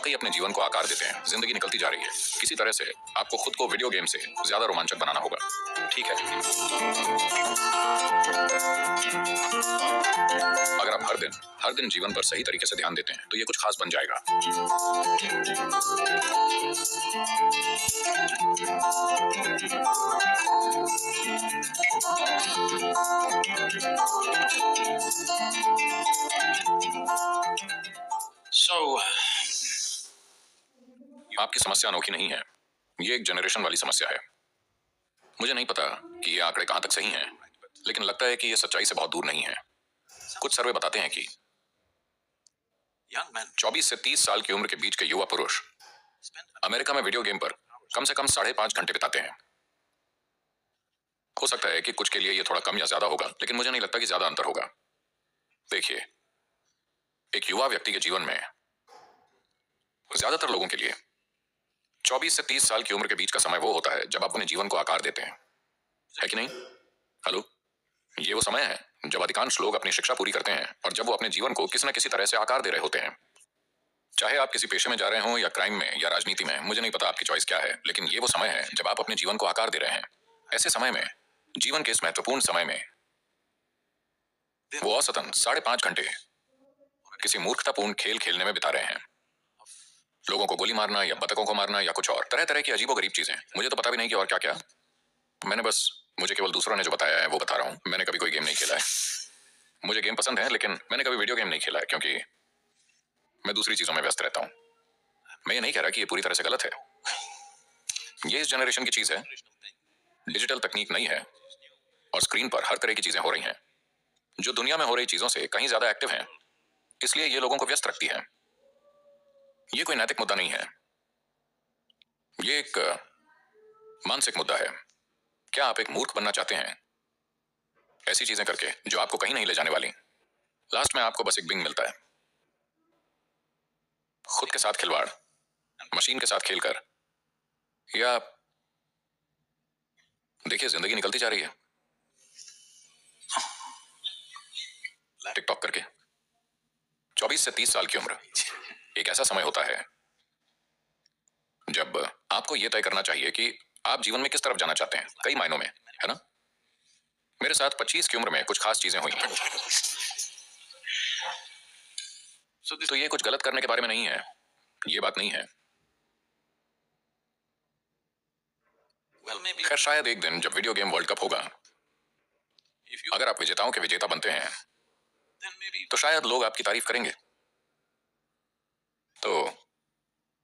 वाकई अपने जीवन को आकार देते हैं। जिंदगी निकलती जा रही है, किसी तरह से आपको खुद को वीडियो गेम से ज्यादा रोमांचक बनाना होगा। ठीक है, अगर आप हर दिन जीवन पर सही तरीके से ध्यान देते हैं तो ये कुछ खास बन जाएगा। आपकी समस्या अनोखी नहीं है, ये एक जनरेशन वाली समस्या है। मुझे नहीं पता कि ये आंकड़े कहां तक सही हैं, लेकिन लगता है कि ये सच्चाई से बहुत दूर नहीं है। कुछ सर्वे बताते हैं कि 24 से 30 साल की उम्र के बीच के युवा पुरुष अमेरिका में वीडियो गेम पर कम से कम 5.5 घंटे बिताते हैं। हो सकता है कि कुछ के लिए ये थोड़ा कम या ज्यादा होगा, लेकिन मुझे नहीं लगता कि ज्यादा अंतर होगा। देखिए, एक युवा व्यक्ति के जीवन में ज्यादातर लोगों के लिए 24 से 30 साल की उम्र के बीच का समय वो होता है जब आप अपने जीवन को आकार देते हैं, है कि नहीं? हेलो, ये वो समय है जब अधिकांश लोग अपनी शिक्षा पूरी करते हैं और जब वो अपने जीवन को किसी न किसी तरह से आकार दे रहे होते हैं। चाहे आप किसी पेशे में जा रहे हो या क्राइम में या राजनीति में, मुझे नहीं पता आपकी चॉइस क्या है, लेकिन ये वो समय है जब आप अपने जीवन को आकार दे रहे हैं। ऐसे समय में, जीवन के इस महत्वपूर्ण समय में, वो औसतन 5.5 घंटे किसी मूर्खतापूर्ण खेल खेलने में बिता रहे हैं। लोगों को गोली मारना या बतखों को मारना या कुछ और तरह तरह की अजीबोगरीब चीजें। मुझे तो पता भी नहीं कि और क्या क्या। मुझे केवल दूसरों ने जो बताया है वो बता रहा हूं। मैंने कभी कोई गेम नहीं खेला है। मुझे गेम पसंद है, लेकिन मैंने कभी वीडियो गेम नहीं खेला है क्योंकि मैं दूसरी चीजों में व्यस्त रहता हूं। मैं ये नहीं कह रहा कि ये पूरी तरह से गलत है। ये इस जनरेशन की चीज है। डिजिटल तकनीक नई है और स्क्रीन पर हर तरह की चीजें हो रही हैं जो दुनिया में हो रही चीजों से कहीं ज्यादा एक्टिव हैं, इसलिए ये लोगों को व्यस्त रखती है। ये कोई नैतिक मुद्दा नहीं है, ये एक मानसिक मुद्दा है। क्या आप एक मूर्ख बनना चाहते हैं ऐसी चीजें करके जो आपको कहीं नहीं ले जाने वाली? लास्ट में आपको बस एक बिंग मिलता है। खुद के साथ खिलवाड़, मशीन के साथ खेलकर, या देखिए जिंदगी निकलती जा रही है टिकटॉक करके। 24 से 30 साल की उम्र एक ऐसा समय होता है जब आपको यह तय करना चाहिए कि आप जीवन में किस तरफ जाना चाहते हैं, कई मायनों में, है ना? मेरे साथ 25 की उम्र में कुछ खास चीजें हुई। तो ये कुछ गलत करने के बारे में नहीं है, ये बात नहीं है। खैर, शायद एक दिन जब वीडियो गेम वर्ल्ड कप होगा, अगर आप विजेताओं के विजेता बनते हैं तो शायद लोग आपकी तारीफ करेंगे। तो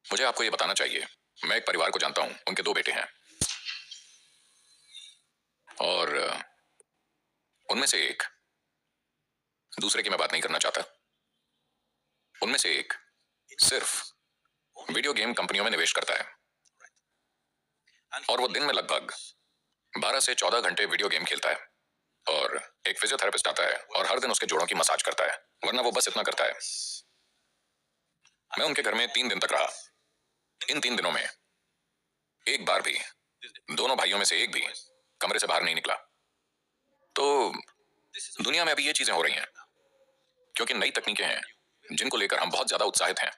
मुझे आपको ये बताना चाहिए, मैं एक परिवार को जानता हूं, उनके 2 बेटे हैं और उनमें से एक, दूसरे की मैं बात नहीं करना चाहता, उनमें से एक सिर्फ वीडियो गेम कंपनियों में निवेश करता है और वो दिन में लगभग 12 से 14 घंटे वीडियो गेम खेलता है और एक फिजियोथेरेपिस्ट आता है और हर दिन उसके जोड़ों की मसाज करता है, वरना वो बस इतना करता है। मैं उनके घर में 3 दिन तक रहा। इन 3 दिनों में एक बार भी दोनों भाइयों में से एक भी कमरे से बाहर नहीं निकला। तो दुनिया में अभी ये चीजें हो रही हैं क्योंकि नई तकनीकें हैं जिनको लेकर हम बहुत ज्यादा उत्साहित हैं।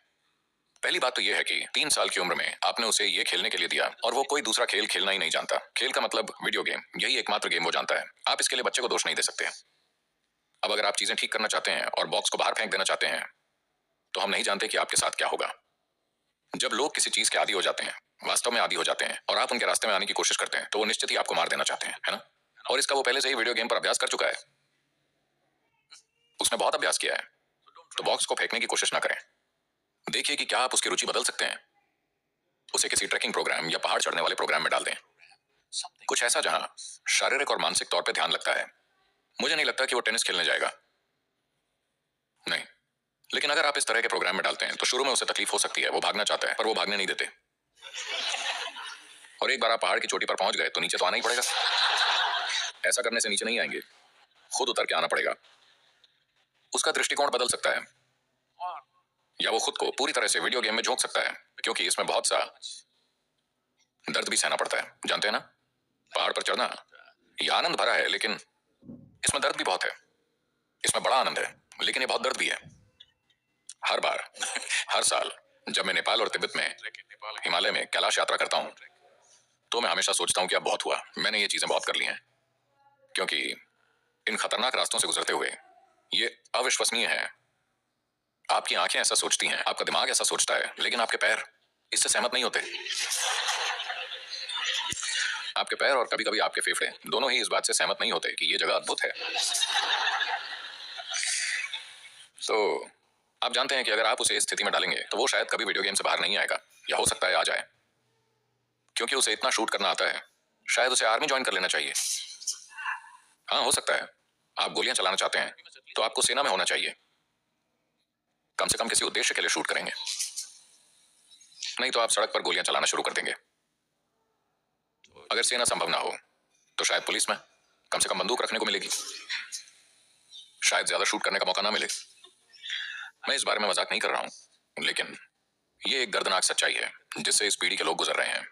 पहली बात तो यह है कि 3 साल की उम्र में आपने उसे ये खेलने के लिए दिया और वो कोई दूसरा खेल खेलना ही नहीं जानता। खेल का मतलब वीडियो गेम, यही एकमात्र गेम वो जानता है। आप इसके लिए बच्चे को दोष नहीं दे सकते। अब अगर आप चीजें ठीक करना चाहते हैं और बॉक्स को बाहर फेंक देना चाहते हैं तो हम नहीं जानते कि आपके साथ क्या होगा। जब लोग किसी चीज के आदी हो जाते हैं, वास्तव में आदी हो जाते हैं, और आप उनके रास्ते में आने की कोशिश करते हैं, तो वो निश्चित ही आपको मार देना चाहते हैं, है ना? और इसका वो पहले से ही वीडियो गेम पर अभ्यास कर चुका है, उसने बहुत अभ्यास किया है। तो बॉक्स को फेंकने की कोशिश ना करें। देखिए कि क्या आप उसकी रुचि बदल सकते हैं। उसे किसी ट्रैकिंग प्रोग्राम या पहाड़ चढ़ने वाले प्रोग्राम में डाल दें, कुछ ऐसा जहां शारीरिक और मानसिक तौर पे ध्यान लगता है। मुझे नहीं लगता कि वो टेनिस खेलने जाएगा, नहीं, लेकिन अगर आप इस तरह के प्रोग्राम में डालते हैं तो शुरू में उसे तकलीफ हो सकती है। वो भागना चाहता है पर वो भागने नहीं देते, और एक बार आप पहाड़ की चोटी पर पहुंच गए तो नीचे तो आना ही पड़ेगा। ऐसा करने से नीचे नहीं आएंगे, खुद उतर के आना पड़ेगा। उसका दृष्टिकोण बदल सकता है, या वो खुद को पूरी तरह से वीडियो गेम में झोंक सकता है, क्योंकि इसमें बहुत सा दर्द भी सहना पड़ता है। जानते हैं ना, पहाड़ पर चढ़ना यह आनंद भरा है, लेकिन इसमें दर्द भी बहुत है। इसमें बड़ा आनंद है, लेकिन ये बहुत दर्द भी है। हर बार, हर साल जब मैं नेपाल और तिब्बत में, हिमालय में कैलाश यात्रा करता हूं, तो मैं हमेशा सोचता हूं कि अब बहुत हुआ, मैंने ये चीजें बहुत कर ली हैं। क्योंकि इन खतरनाक रास्तों से गुजरते हुए ये अविश्वसनीय है। आपकी आंखें ऐसा सोचती हैं, आपका दिमाग ऐसा सोचता है, लेकिन आपके पैर इससे सहमत नहीं होते। आपके पैर और कभी कभी आपके फेफड़े दोनों ही इस बात से सहमत नहीं होते कि ये जगह अद्भुत है। तो आप जानते हैं कि अगर आप उसे इस स्थिति में डालेंगे तो वो शायद कभी वीडियो गेम से बाहर नहीं आएगा, या हो सकता है आ जाए, क्योंकि उसे इतना शूट करना आता है। शायद उसे आर्मी ज्वाइन कर लेना चाहिए। हाँ, हो सकता है। आप गोलियां चलाना चाहते हैं तो आपको सेना में होना चाहिए। कम से कम किसी उद्देश्य के लिए शूट करेंगे, नहीं तो आप सड़क पर गोलियां चलाना शुरू कर देंगे। अगर सेना संभव ना हो तो शायद पुलिस में कम से कम बंदूक रखने को मिलेगी। शायद ज्यादा शूट करने का मौका ना मिले। मैं इस बारे में मजाक नहीं कर रहा हूं, लेकिन ये एक दर्दनाक सच्चाई है जिससे इस पीढ़ी के लोग गुजर रहे हैं।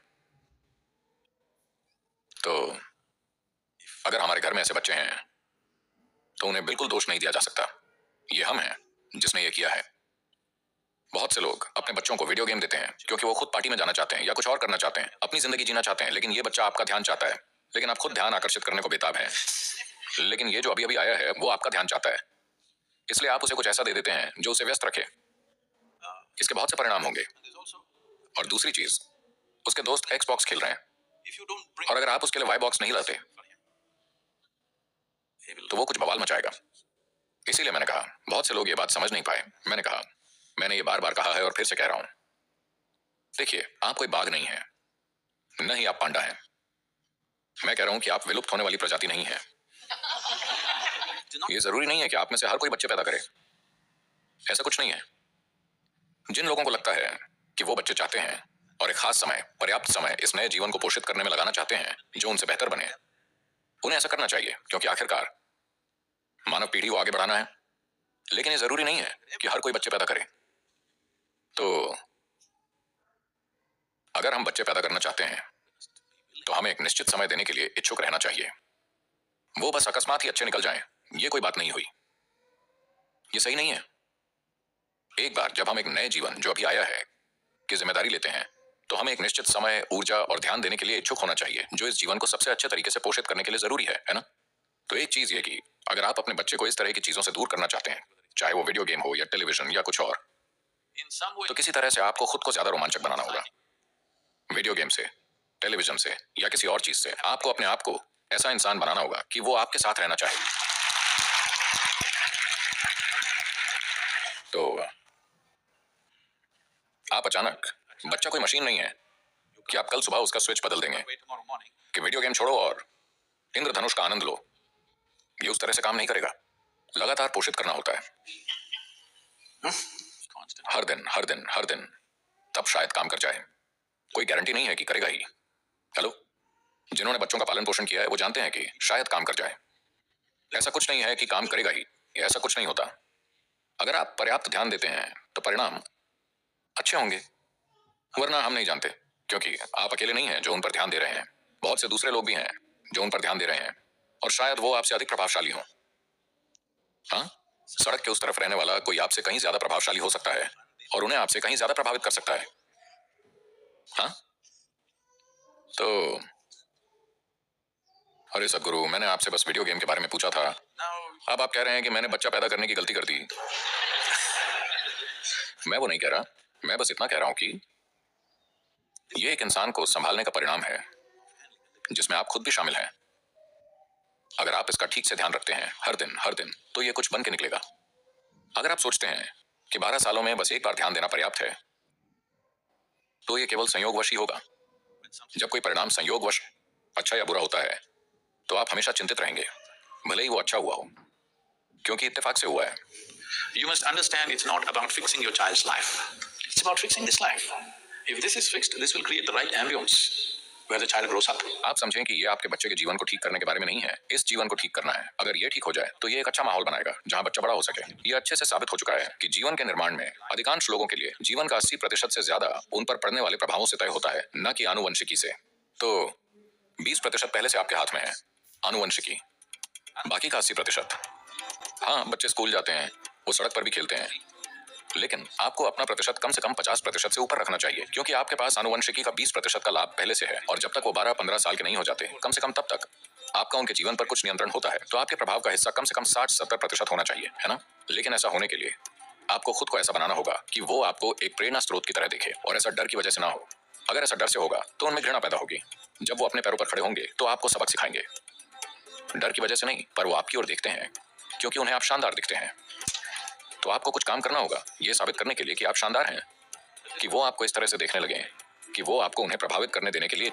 तो अगर हमारे घर में ऐसे बच्चे हैं तो उन्हें बिल्कुल दोष नहीं दिया जा सकता। ये हम हैं जिसने ये किया है। बहुत से लोग अपने बच्चों को वीडियो गेम देते हैं क्योंकि वो खुद पार्टी में जाना चाहते हैं या कुछ और करना चाहते हैं, अपनी जिंदगी जीना चाहते हैं, लेकिन ये बच्चा आपका ध्यान चाहता है। लेकिन आप खुद ध्यान आकर्षित करने को बेताब हैं, लेकिन ये जो अभी अभी आया है वो आपका ध्यान चाहता है, इसलिए आप उसे कुछ ऐसा दे देते हैं जो उसे व्यस्त रखे। इसके बहुत से परिणाम होंगे। और दूसरी चीज, उसके दोस्त एक्सबॉक्स खेल रहे हैं, और अगर आप उसके लिए वाई बॉक्स नहीं लाते तो वो कुछ बवाल मचाएगा। इसीलिए मैंने कहा, बहुत से लोग ये बात समझ नहीं पाए। मैंने कहा, मैंने ये बार बार कहा है और फिर से कह रहा हूं, देखिए, आप कोई बाघ नहीं है, न ही आप पांडा हैं। मैं कह रहा हूं कि आप विलुप्त होने वाली प्रजाति नहीं है। ये जरूरी नहीं है कि आप में से हर कोई बच्चे पैदा करे, ऐसा कुछ नहीं है। जिन लोगों को लगता है कि वो बच्चे चाहते हैं और एक खास समय, पर्याप्त समय इस नए जीवन को पोषित करने में लगाना चाहते हैं जो उनसे बेहतर बने, उन्हें ऐसा करना चाहिए, क्योंकि आखिरकार मानव पीढ़ी को आगे बढ़ाना है। लेकिन ये जरूरी नहीं है कि हर कोई बच्चे पैदा करे। तो अगर हम बच्चे पैदा करना चाहते हैं तो हमें एक निश्चित समय देने के लिए इच्छुक रहना चाहिए। वो बस अकस्मात ही अच्छे निकल जाएं, ये कोई बात नहीं हुई। ये सही नहीं है। एक बार जब हम एक नए जीवन जो अभी आया है की जिम्मेदारी लेते हैं तो हमें एक निश्चित समय, ऊर्जा और ध्यान देने के लिए इच्छुक होना चाहिए, जो इस जीवन को सबसे अच्छे तरीके से पोषित करने के लिए जरूरी है ना? तो एक चीज ये कि अगर आप अपने बच्चे को इस तरह की चीजों से दूर करना चाहते हैं, चाहे वो वीडियो गेम हो या टेलीविजन या कुछ और, तो किसी तरह से आपको खुद को ज्यादा रोमांचक बनाना होगा। वीडियो गेम से, टेलीविजन से या किसी और चीज से आपको अपने आप को ऐसा इंसान बनाना होगा कि वो आपके साथ रहना चाहे। तो आप अचानक, बच्चा कोई मशीन नहीं है कि आप कल सुबह उसका स्विच बदल देंगे कि वीडियो गेम छोड़ो और इंद्रधनुष का आनंद लो। ये उस तरह से काम नहीं करेगा। लगातार पोषित करना होता है, हर दिन हर दिन हर दिन, तब शायद काम कर जाए। कोई गारंटी नहीं है कि करेगा ही। हेलो, जिन्होंने बच्चों का पालन पोषण किया है वो जानते हैं कि शायद काम कर जाए। ऐसा कुछ नहीं है कि काम करेगा ही, ऐसा कुछ नहीं होता। अगर आप पर्याप्त ध्यान देते हैं तो परिणाम अच्छे होंगे, वरना हम नहीं जानते, क्योंकि आप अकेले नहीं हैं जो उन पर ध्यान दे रहे हैं। बहुत से दूसरे लोग भी हैं जो उन पर ध्यान दे रहे हैं, और शायद वो आपसे अधिक प्रभावशाली हों। हाँ, सड़क के उस तरफ रहने वाला कोई आपसे कहीं ज्यादा प्रभावशाली हो सकता है और उन्हें आपसे कहीं ज्यादा प्रभावित कर सकता है। हाँ, तो अरे सदगुरु, मैंने आपसे बस वीडियो गेम के बारे में पूछा था। अब आप कह रहे हैं कि मैंने बच्चा पैदा करने की गलती कर दी। मैं वो नहीं कह रहा, मैं बस इतना कह रहा हूं कि ये एक इंसान को संभालने का परिणाम है जिसमें आप खुद भी शामिल हैं। अगर आप इसका ठीक से ध्यान रखते हैं हर दिन, तो ये कुछ बन के निकलेगा। अगर आप सोचते हैं कि 12 सालों में बस एक बार ध्यान देना पर्याप्त है, तो ये केवल संयोगवश ही होगा। जब कोई परिणाम संयोगवश अच्छा या बुरा होता है तो आप हमेशा चिंतित रहेंगे, भले ही वो अच्छा हुआ हो, क्योंकि इत्तेफाक से हुआ है। You must understand it's not about fixing your child's life. It's about fixing this life. If this is fixed, this will create the right ambience where the child grows up. आप समझें कि ये आपके बच्चे के जीवन को ठीक करने के बारे में नहीं है, इस जीवन को ठीक करना है। अगर ये ठीक हो जाए तो ये एक अच्छा माहौल बनाएगा जहां बच्चा बड़ा हो सके। ये अच्छे से साबित हो चुका है कि जीवन के निर्माण में अधिकांश लोगों के लिए जीवन का 80% से ज्यादा उन पर पड़ने वाले प्रभावों से तय होता है, न कि आनुवंशिकी से। तो 20% पहले से आपके हाथ में है, आनुवंशिकी। बाकी का 80%, हाँ, बच्चे स्कूल जाते हैं, वो सड़क पर भी खेलते हैं, लेकिन आपको अपना प्रतिशत कम से कम 50% से ऊपर रखना चाहिए, क्योंकि आपके पास आनुवंशिकी का 20% का लाभ पहले से है और जब तक वो 12-15 साल के नहीं हो जाते, कम से कम तब तक आपका उनके जीवन पर कुछ नियंत्रण होता है। तो आपके प्रभाव का हिस्सा कम से कम 60-70% होना चाहिए, है ना? लेकिन ऐसा होने के लिए आपको खुद को ऐसा बनाना होगा कि वो आपको एक प्रेरणा स्रोत की तरह देखे और ऐसा डर की वजह से ना हो। अगर ऐसा डर से होगा तो उनमें घृणा पैदा होगी। जब वो अपने पैरों पर खड़े होंगे तो आपको सबक सिखाएंगे, डर की वजह से नहीं, पर वो आपकी ओर देखते हैं क्योंकि उन्हें आप शानदार दिखते हैं। तो आपको कुछ काम करना होगा ये साबित करने के लिए कि आप शानदार हैं, कि वो आपको इस तरह से देखने लगे कि वो आपको उन्हें प्रभावित करने देने के लिए